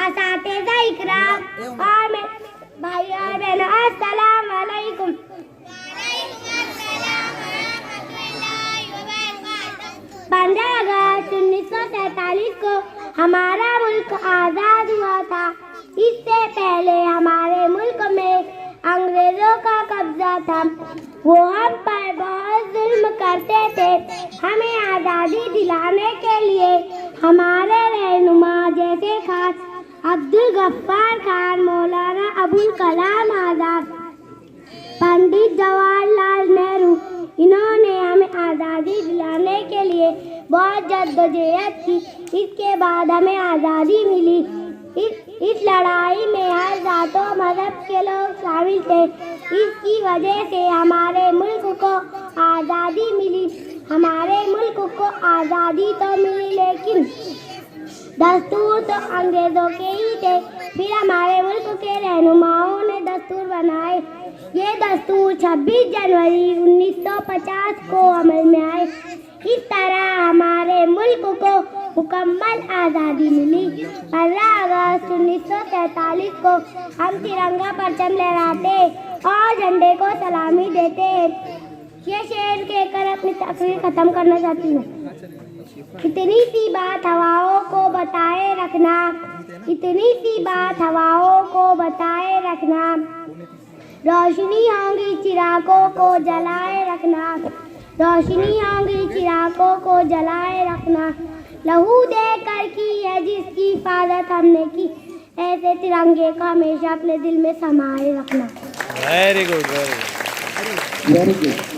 असातिज़ा इकराम और भाई और बहनों, अस्सलाम वालेकुम। पंद्रह अगस्त 1947 को हमारा मुल्क आज़ाद हुआ था। इससे पहले हमारे मुल्क में अंग्रेजों का कब्जा था। वो हम पर बहुत जुल्म करते थे। हमें आज़ादी दिलाने के लिए हमारे रहनुमा जैसे खास अब्दुल गफ्फार खान, मौलाना अबुल कलाम आज़ाद, पंडित जवाहरलाल नेहरू, इन्होंने हमें आज़ादी दिलाने के लिए बहुत जद्दोजहद की। इसके बाद हमें आज़ादी मिली। इस लड़ाई में हर जातों मजहब के लोग शामिल थे। इसकी वजह से हमारे मुल्क को आज़ादी मिली। हमारे मुल्क को आज़ादी तो मिली, लेकिन दस्तूर तो अंग्रेज़ों के ही थे। फिर हमारे मुल्क के रहनुमाओं ने दस्तूर बनाए। ये दस्तूर 26 जनवरी 1950 को अमल में आए। इस तरह हमारे मुल्क को मुकम्मल आज़ादी मिली। 15 अगस्त 1947 को हम तिरंगा परचम लहराते और झंडे को सलामी देते। ये शेर कहकर अपनी तकरीर ख़त्म करना चाहती हूँ। इतनी सी बात हवाओं को बताए रखना, इतनी सी बात हवाओं को बताए रखना, रोशनी होंगी चिरागों को जलाए रखना, रोशनी होंगी चिरागों को जलाए रखना। लहू देकर की है जिसकी हिफाजत हमने की, ऐसे तिरंगे को हमेशा अपने दिल में समाए रखना। Very good, very good.